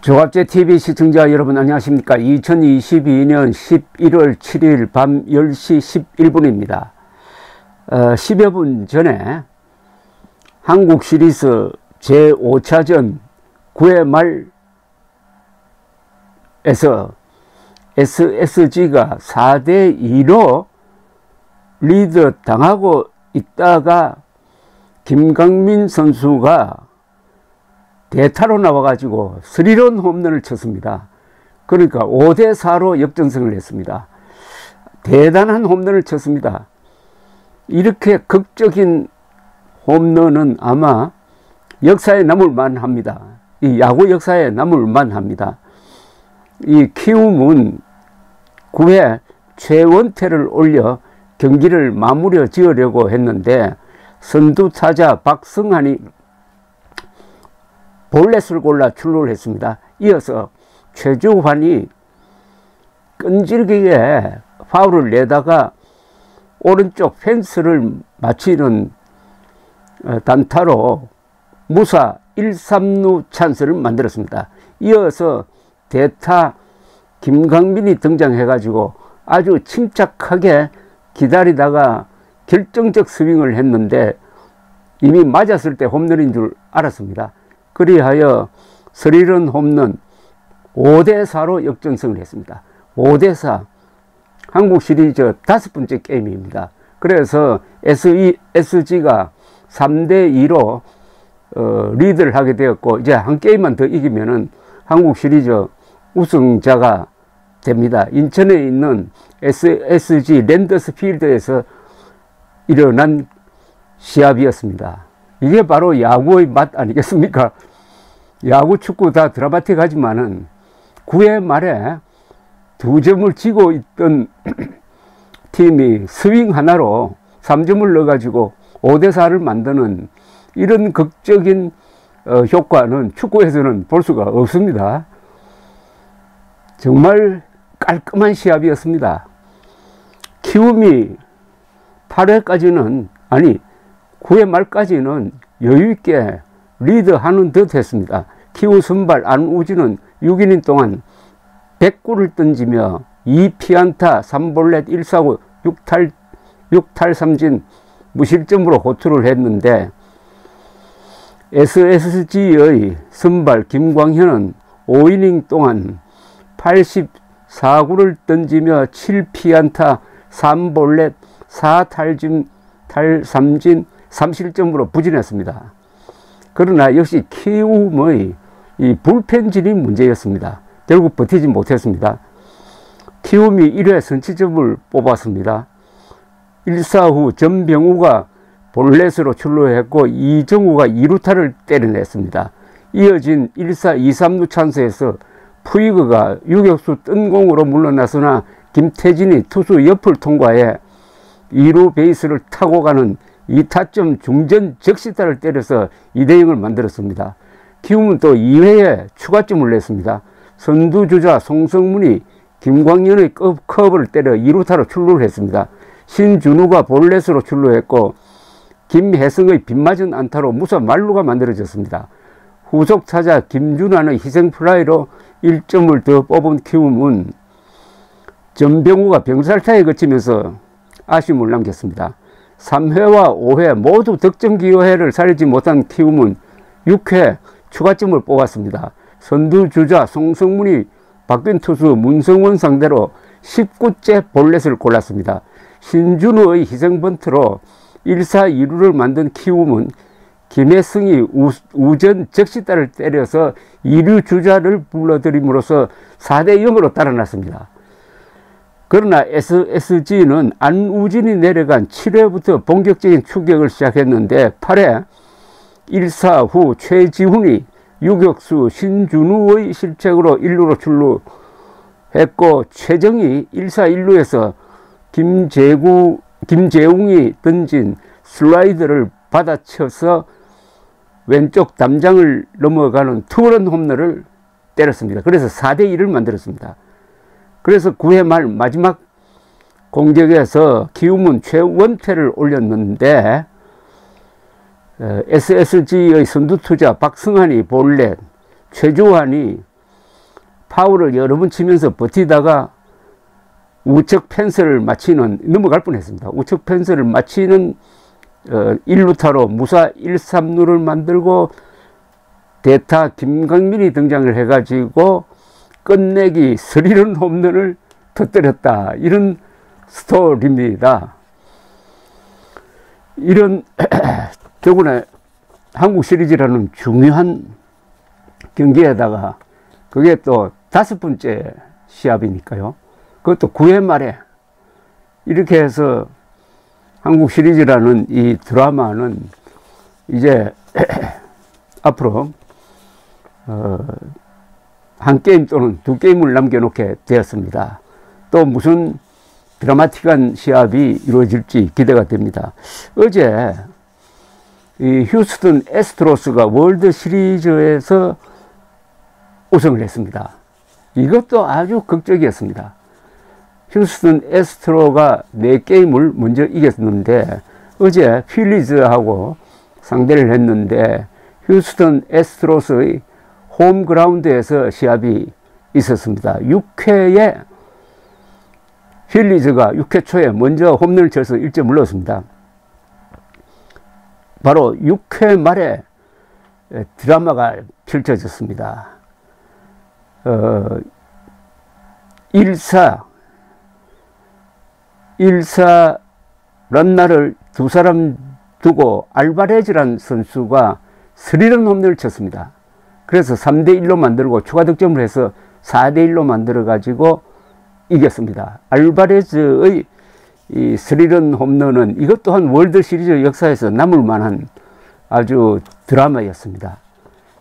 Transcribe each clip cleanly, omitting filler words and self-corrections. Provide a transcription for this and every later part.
조갑제TV 시청자 여러분 안녕하십니까. 2022년 11월 7일 밤 10시 11분입니다. 10여 분 전에 한국 시리즈 제5차전 9회 말에서 SSG가 4대2로 리드 당하고 있다가 김강민 선수가 대타로 나와가지고 3런 홈런을 쳤습니다. 그러니까 5대4로 역전승을 했습니다. 대단한 홈런을 쳤습니다. 이렇게 극적인 홈런은 아마 역사에 남을 만합니다. 이 야구 역사에 남을 만합니다. 이 키움은 9회 최원태를 올려 경기를 마무리 지으려고 했는데 선두 타자 박승환이 볼넷을 골라 출루를 했습니다. 이어서 최주환이 끈질기게 파울을 내다가 오른쪽 펜스를 맞히는 단타로 무사 1-3루 찬스를 만들었습니다. 이어서 대타 김강민이 등장해가지고 아주 침착하게 기다리다가 결정적 스윙을 했는데 이미 맞았을 때 홈런인 줄 알았습니다. 그리하여 3런 홈런 5대4로 역전승을 했습니다. 5대4 한국 시리즈 5번째 게임입니다. 그래서 SSG가 3대2로 리드를 하게 되었고 이제 한 게임만 더 이기면은 한국 시리즈 우승자가 됩니다. 인천에 있는 SSG 랜더스 필드에서 일어난 시합이었습니다. 이게 바로 야구의 맛 아니겠습니까? 야구, 축구 다 드라마틱하지만은 9회 말에 2점을 지고 있던 팀이 스윙 하나로 3점을 넣어가지고 5대4를 만드는 이런 극적인 효과는 축구에서는 볼 수가 없습니다. 정말 깔끔한 시합이었습니다. 키움이 8회까지는 아니 9회 말까지는 여유있게 리드하는 듯 했습니다. 키움 선발 안우진은 6이닝 동안 100구를 던지며 2피안타 3볼넷 1사구 6탈 3진 무실점으로 호투를 했는데 SSG의 선발 김광현은 5이닝 동안 84구를 던지며 7피안타 3볼넷 4탈진 3진 3실점으로 부진했습니다. 그러나 역시 키움의 이 불펜진이 문제였습니다. 결국 버티지 못했습니다. 키움이 1회 선취점을 뽑았습니다. 1사 후 전병우가 볼넷으로 출루했고 이정우가 2루타를 때려냈습니다. 이어진 1사 2-3루 찬스에서 푸이그가 유격수 뜬공으로 물러나서나 김태진이 투수 옆을 통과해 2루 베이스를 타고 가는 2타점 중전 적시타를 때려서 2대0을 만들었습니다. 키움은 또 2회에 추가점을 냈습니다. 선두주자 송성문이 김광현의 커브를 때려 2루타로 출루를 했습니다. 신준우가 볼넷으로 출루했고 김혜성의 빗맞은 안타로 무사 만루가 만들어졌습니다. 후속 타자 김준환의 희생플라이로 1점을 더 뽑은 키움은 전병우가 병살타에 거치면서 아쉬움을 남겼습니다. 3회와 5회 모두 득점 기회를 살리지 못한 키움은 6회 추가점을 뽑았습니다. 선두주자 송성문이 바뀐 투수 문성원 상대로 19째 볼넷을 골랐습니다. 신준우의 희생번트로 1사 2루를 만든 키움은 김혜승이 우전 적시타를 때려서 2루 주자를 불러들임으로써 4대0으로 달아났습니다. 그러나 SSG는 안우진이 내려간 7회부터 본격적인 추격을 시작했는데 8회 1사 후 최지훈이 유격수 신준우의 실책으로 1루로 출루했고 최정이 1사 1루에서 김재웅이 던진 슬라이드를 받아쳐서 왼쪽 담장을 넘어가는 투런 홈런을 때렸습니다. 그래서 4대1을 만들었습니다. 그래서 9회 말 마지막 공격에서 키움은 최원태를 올렸는데 SSG의 선두투자 박승환이 볼넷, 최주환이 파울을 여러 번 치면서 버티다가 우측 펜스를 맞히는, 넘어갈 뻔했습니다. 우측 펜스를 맞히는 1루타로 무사 1-3루를 만들고 대타 김강민이 등장을 해가지고 끝내기 스리런 홈런을 터뜨렸다. 이런 스토리입니다. 이런 더구나 한국 시리즈라는 중요한 경기에다가 그게 또 5번째 시합이니까요. 그것도 9회 말에 이렇게 해서 한국 시리즈라는 이 드라마는 이제 앞으로 한 게임 또는 두 게임을 남겨놓게 되었습니다. 또 무슨 드라마틱한 시합이 이루어질지 기대가 됩니다. 어제 이 휴스턴 애스트로스가 월드 시리즈에서 우승을 했습니다. 이것도 아주 극적이었습니다. 휴스턴 애스트로가 4게임을 먼저 이겼는데 어제 필리즈하고 상대를 했는데 휴스턴 애스트로스의 홈그라운드에서 시합이 있었습니다. 6회에 필리즈가 6회 초에 먼저 홈런을 쳐서 1점을 넣었습니다. 바로 6회 말에 드라마가 펼쳐졌습니다. 1사 란나를 두 사람 두고 알바레즈란 선수가 스리런 홈런을 쳤습니다. 그래서 3대1로 만들고 추가 득점을 해서 4대1로 만들어 가지고 이겼습니다. 알바레즈의 이 스리런 홈런은 이것 또한 월드 시리즈 역사에서 남을 만한 아주 드라마였습니다.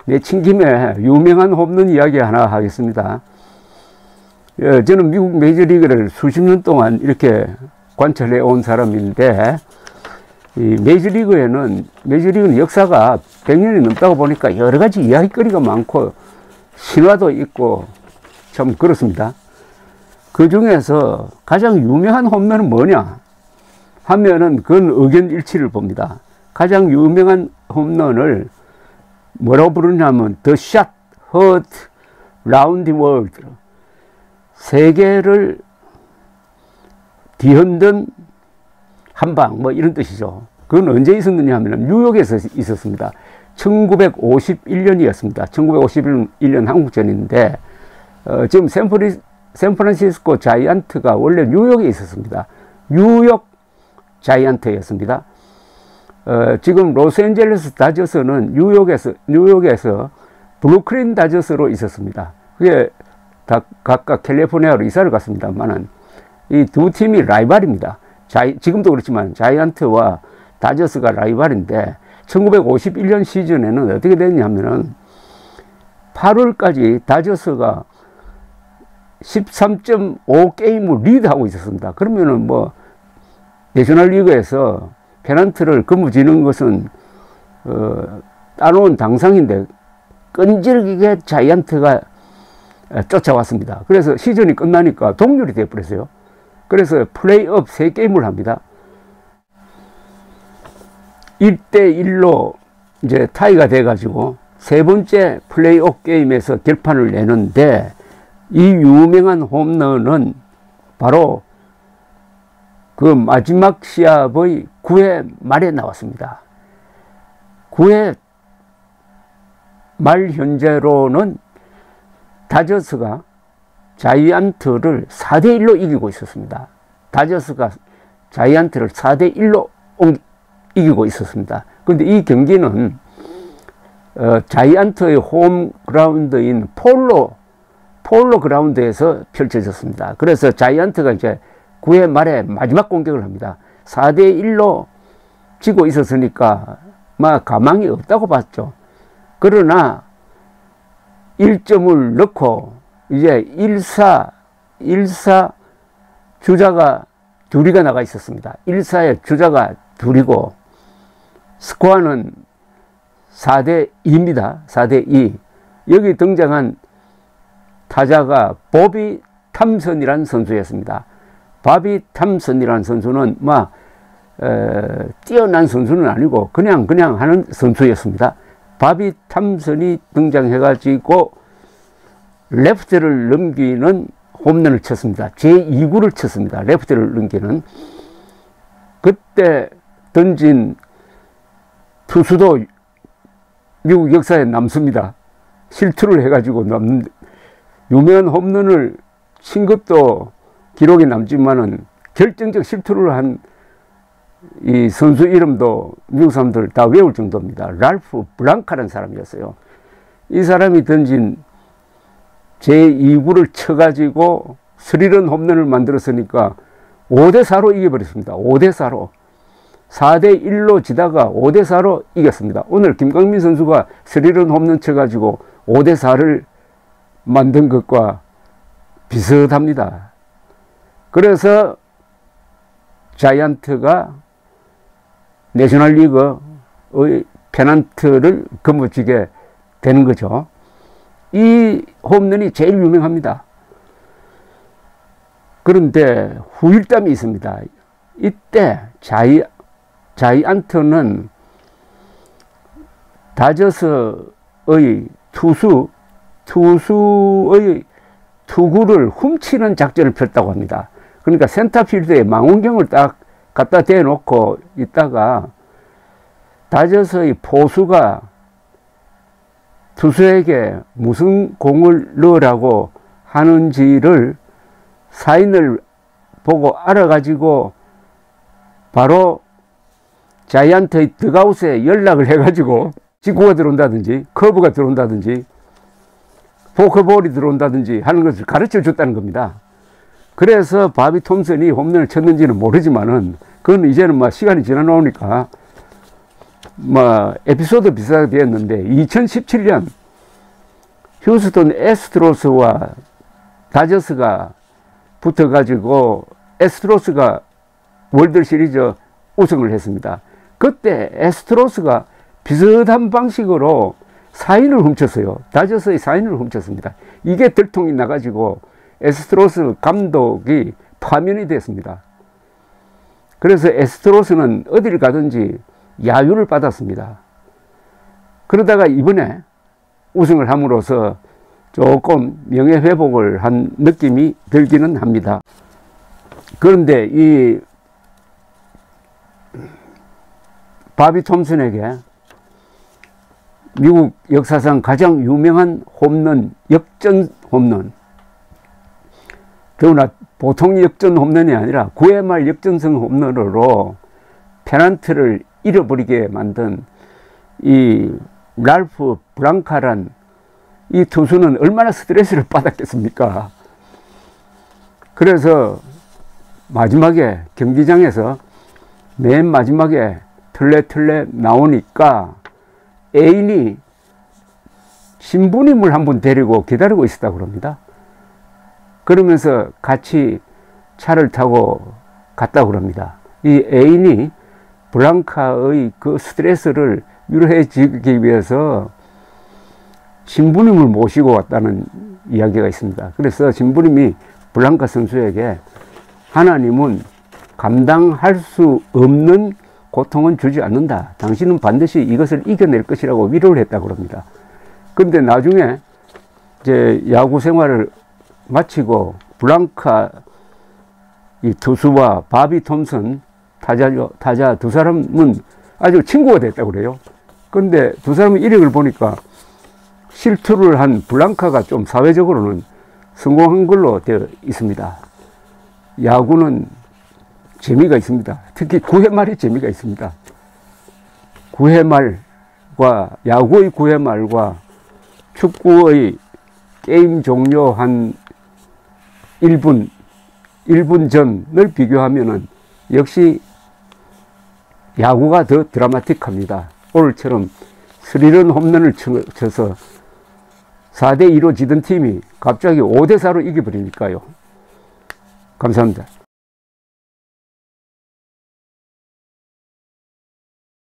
내친 김에 유명한 홈런 이야기 하나 하겠습니다. 저는 미국 메이저리그를 수십 년 동안 이렇게 관찰해 온 사람인데 이 메이저리그는 역사가 100년이 넘다고 보니까 여러 가지 이야기거리가 많고 신화도 있고 참 그렇습니다. 그 중에서 가장 유명한 홈런은 뭐냐 하면은 그건 의견 일치를 봅니다. 가장 유명한 홈런을 뭐라고 부르냐면 The Shot Heard Round the World, 세계를 뒤흔든 한방 뭐 이런 뜻이죠. 그건 언제 있었느냐 하면 뉴욕에서 있었습니다. 1951년이었습니다. 1951년 한국전인데 지금 샌프란시스코 자이언트가 원래 뉴욕에 있었습니다. 뉴욕 자이언트였습니다. 지금 로스앤젤레스 다저스는 뉴욕에서 브루클린 다저스로 있었습니다. 그게 다 각각 캘리포니아로 이사를 갔습니다만은 이 두 팀이 라이벌입니다. 지금도 그렇지만 자이언트와 다저스가 라이벌인데 1951년 시즌에는 어떻게 됐냐면은 8월까지 다저스가 13.5게임을 리드하고 있었습니다. 그러면은 뭐 내셔널리그에서 페넌트를 거머쥐는 것은 따놓은 당상인데 끈질기게 자이언트가 쫓아왔습니다. 그래서 시즌이 끝나니까 동률이 되어버렸어요. 그래서 플레이오프 3게임을 합니다. 1대1로 이제 타이가 돼가지고 세 번째 플레이오프 게임에서 결판을 내는데 이 유명한 홈런은 바로 그 마지막 시합의 9회 말에 나왔습니다. 9회 말 현재로는 다저스가 자이언트를 4대1로 이기고 있었습니다. 다저스가 자이언트를 4대1로 이기고 있었습니다. 그런데 이 경기는 자이언트의 홈 그라운드인 폴로 그라운드에서 펼쳐졌습니다. 그래서 자이언트가 이제 9회 말에 마지막 공격을 합니다. 4대1로 지고 있었으니까 막 가망이 없다고 봤죠. 그러나 1점을 넣고 이제 1사 주자가 둘이가 나가 있었습니다. 1사에 주자가 둘이고 스코어는 4대2입니다. 4대2. 여기 등장한 타자가 보비 탐슨이라는 선수였습니다. 바비 탐슨이라는 선수는 막 뛰어난 선수는 아니고 그냥 하는 선수였습니다. 바비 탐슨이 등장해가지고 레프트를 넘기는 홈런을 쳤습니다. 제2구를 쳤습니다. 레프트를 넘기는. 그때 던진 투수도 미국 역사에 남습니다. 실투를 해가지고 남는, 유명한 홈런을 친 것도 기록에 남지만은 결정적 실투를 한 이 선수 이름도 미국 사람들 다 외울 정도입니다. 랄프 블랑카라는 사람이었어요. 이 사람이 던진 제2구를 쳐가지고 스리런 홈런을 만들었으니까 5대4로 이겨버렸습니다. 5대4로. 4대1로 지다가 5대4로 이겼습니다. 오늘 김광민 선수가 스리런 홈런 쳐가지고 5대4를 만든 것과 비슷합니다. 그래서 자이언트가 내셔널리그의 페넌트를 거머쥐게 되는 거죠. 이 홈런이 제일 유명합니다. 그런데 후일담이 있습니다. 이때 자이언트는 다저스의 투수의 투구를 훔치는 작전을 폈다고 합니다. 그러니까 센터필드에 망원경을 딱 갖다 대놓고 있다가 다저스의 포수가 투수에게 무슨 공을 넣으라고 하는지를 사인을 보고 알아가지고 바로 자이언트의 덕아웃에 연락을 해가지고 직구가 들어온다든지 커브가 들어온다든지 포크볼이 들어온다든지 하는 것을 가르쳐 줬다는 겁니다. 그래서 바비 톰슨이 홈런을 쳤는지는 모르지만은 그건 이제는 뭐 시간이 지나 나오니까 뭐 에피소드 비슷하게 되었는데 2017년 휴스턴 애스트로스와 다저스가 붙어가지고 애스트로스가 월드시리즈 우승을 했습니다. 그때 애스트로스가 비슷한 방식으로 사인을 훔쳤어요. 다저스의 사인을 훔쳤습니다. 이게 들통이 나가지고 애스트로스 감독이 파면이 됐습니다. 그래서 애스트로스는 어디를 가든지 야유를 받았습니다. 그러다가 이번에 우승을 함으로써 조금 명예회복을 한 느낌이 들기는 합니다. 그런데 이 바비 톰슨에게 미국 역사상 가장 유명한 홈런, 역전 홈런, 더구나 보통 역전 홈런이 아니라 9회 말 역전승 홈런으로 페넌트를 잃어버리게 만든 이 랄프 블랑카란 이 투수는 얼마나 스트레스를 받았겠습니까? 그래서 마지막에 경기장에서 맨 마지막에 털레 나오니까 애인이 신부님을 한번 데리고 기다리고 있었다고 합니다. 그러면서 같이 차를 타고 갔다고 합니다. 이 애인이 블랑카의 그 스트레스를 위로해 주기 위해서 신부님을 모시고 왔다는 이야기가 있습니다. 그래서 신부님이 블랑카 선수에게 하나님은 감당할 수 없는 고통은 주지 않는다. 당신은 반드시 이것을 이겨낼 것이라고 위로를 했다고 합니다. 그런데 나중에 이제 야구 생활을 마치고 블랑카 이 투수와 바비 톰슨 타자 두 사람은 아주 친구가 됐다고 그래요. 그런데 두 사람의 이력을 보니까 실투를 한 블랑카가 좀 사회적으로는 성공한 걸로 되어 있습니다. 야구는 재미가 있습니다. 특히 9회 말이 재미가 있습니다. 9회 말과 야구의 9회 말과 축구의 게임 종료 한 1분 전을 비교하면은 역시 야구가 더 드라마틱합니다. 오늘처럼 스리런 홈런을 쳐서 4대2로 지던 팀이 갑자기 5대4로 이겨버리니까요. 감사합니다.